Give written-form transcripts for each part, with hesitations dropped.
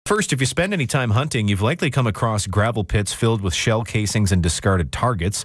First, if you spend any time hunting, you've likely come across gravel pits filled with shell casings and discarded targets.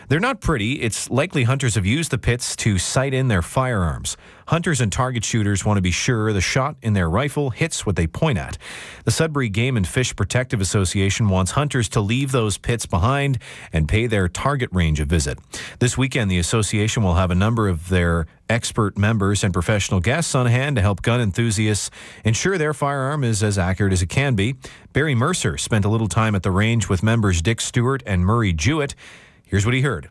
They're not pretty. It's likely hunters have used the pits to sight in their firearms. Hunters and target shooters want to be sure the shot in their rifle hits what they point at. The Sudbury Game and Fish Protective Association wants hunters to leave those pits behind and pay their target range a visit. This weekend, the association will have a number of their expert members and professional guests on hand to help gun enthusiasts ensure their firearm is as accurate as it can be. Barry Mercer spent a little time at the range with members Dick Stewart and Murray Jewett. Here's what he heard.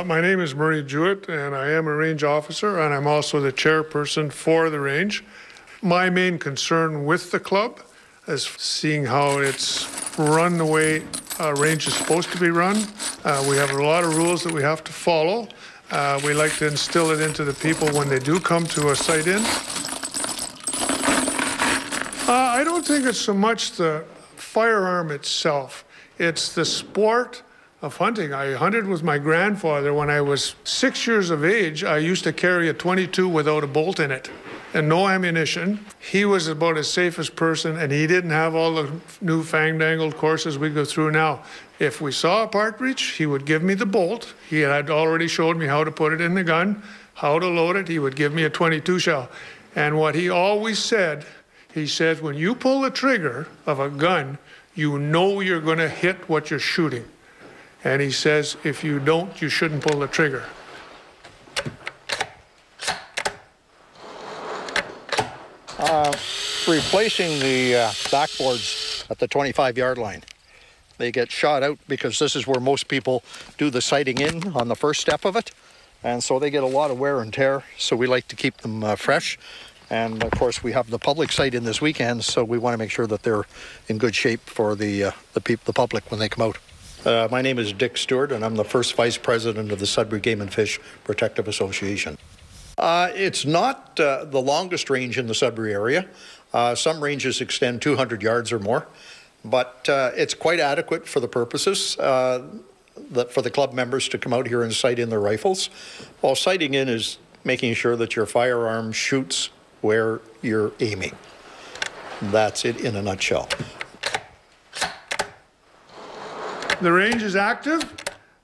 My name is Murray Jewett, and I am a range officer, and I'm also the chairperson for the range. My main concern with the club is seeing how it's run the way a range is supposed to be run. We have a lot of rules that we have to follow. We like to instill it into the people when they do come to a sight-in. I don't think it's so much the firearm itself. It's the sport of hunting. I hunted with my grandfather when I was 6 years of age. I used to carry a .22 without a bolt in it and no ammunition. He was about as safest person, and he didn't have all the new fandangled courses we go through now. If we saw a partridge, he would give me the bolt. He had already showed me how to put it in the gun, how to load it. He would give me a .22 shell. And what he always said, he says, when you pull the trigger of a gun, you know you're going to hit what you're shooting. And he says, if you don't, you shouldn't pull the trigger. Replacing the backboards at the 25-yard line. They get shot out because this is where most people do the sighting in on the first step of it. And so they get a lot of wear and tear. So we like to keep them fresh. And of course, we have the public sight in this weekend, so we want to make sure that they're in good shape for the public when they come out. My name is Dick Stewart, and I'm the first vice president of the Sudbury Game and Fish Protective Association. It's not the longest range in the Sudbury area. Some ranges extend 200 yards or more, but it's quite adequate for the purposes for the club members to come out here and sight in their rifles. While sighting in is making sure that your firearm shoots where you're aiming. That's it in a nutshell. The range is active.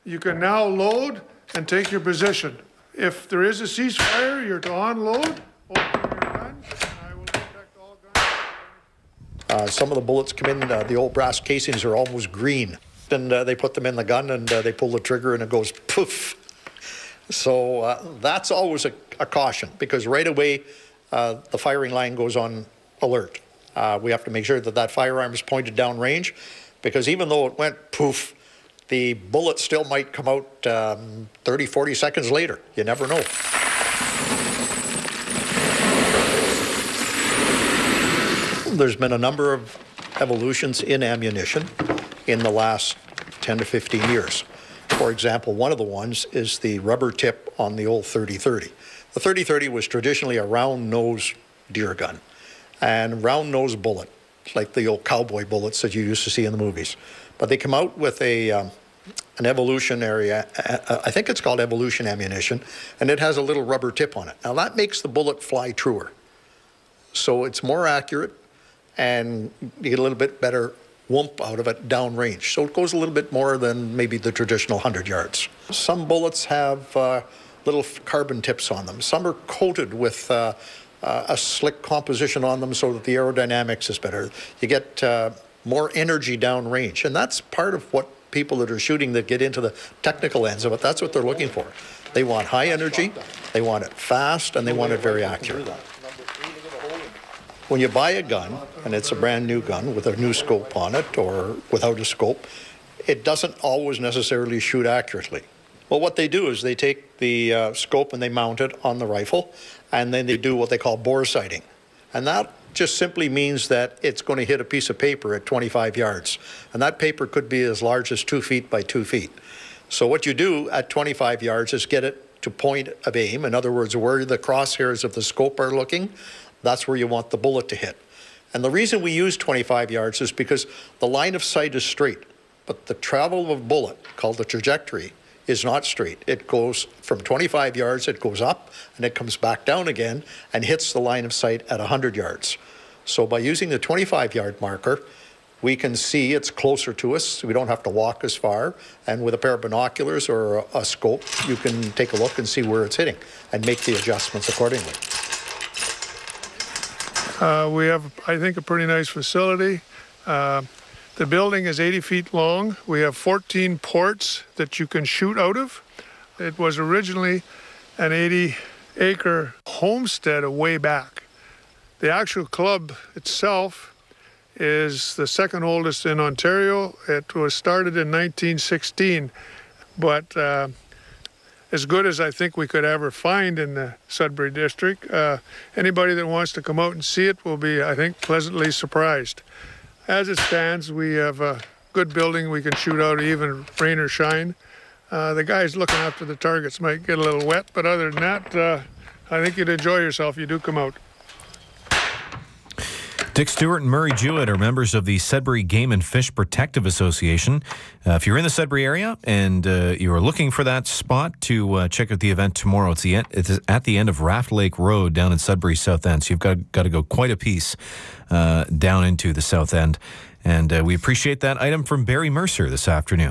You can now load and take your position. If there is a ceasefire, you're to unload, open your gun, and I will protect all guns. Some of the bullets come in, the old brass casings are almost green. And they put them in the gun and they pull the trigger and it goes poof. So that's always a caution, because right away the firing line goes on alert. We have to make sure that that firearm is pointed down range, because even though it went poof, the bullet still might come out 30, 40 seconds later. You never know. There's been a number of evolutions in ammunition in the last 10 to 15 years. For example, one of the ones is the rubber tip on the old .30-30. The .30-30 was traditionally a round-nose deer gun and round-nose bullet, like the old cowboy bullets that you used to see in the movies. But they come out with an evolutionary, I think it's called evolution ammunition, and it has a little rubber tip on it. Now that makes the bullet fly truer. So it's more accurate, and you get a little bit better whoomp out of it downrange. So it goes a little bit more than maybe the traditional 100 yards. Some bullets have little carbon tips on them. Some are coated with a slick composition on them so that the aerodynamics is better. You get more energy downrange, and that's part of what people that are shooting that get into the technical ends of it, that's what they're looking for. They want high energy, they want it fast, and they want it very accurate. When you buy a gun, and it's a brand new gun with a new scope on it or without a scope, it doesn't always necessarily shoot accurately. Well, what they do is they take the scope and they mount it on the rifle, and then they do what they call bore sighting. And that just simply means that it's going to hit a piece of paper at 25 yards. And that paper could be as large as 2 feet by 2 feet. So what you do at 25 yards is get it to point of aim. In other words, where the crosshairs of the scope are looking, that's where you want the bullet to hit. And the reason we use 25 yards is because the line of sight is straight, but the travel of a bullet, called the trajectory, is not straight. It goes from 25 yards, it goes up, and it comes back down again and hits the line of sight at 100 yards. So by using the 25-yard marker, we can see it's closer to us. We don't have to walk as far. And with a pair of binoculars or a scope, you can take a look and see where it's hitting and make the adjustments accordingly. We have, I think, a pretty nice facility. The building is 80 feet long. We have 14 ports that you can shoot out of. It was originally an 80-acre homestead way back. The actual club itself is the second oldest in Ontario. It was started in 1916, but as good as I think we could ever find in the Sudbury district. Anybody that wants to come out and see it will be, I think, pleasantly surprised. As it stands, we have a good building we can shoot out even rain or shine. The guys looking after the targets might get a little wet, but other than that, I think you'd enjoy yourself. You do come out. Dick Stewart and Murray Jewett are members of the Sudbury Game and Fish Protective Association. If you're in the Sudbury area and you are looking for that spot to check out the event tomorrow, it's at the end of Raft Lake Road down in Sudbury South End. So you've got to go quite a piece down into the South End. And we appreciate that item from Barry Mercer this afternoon.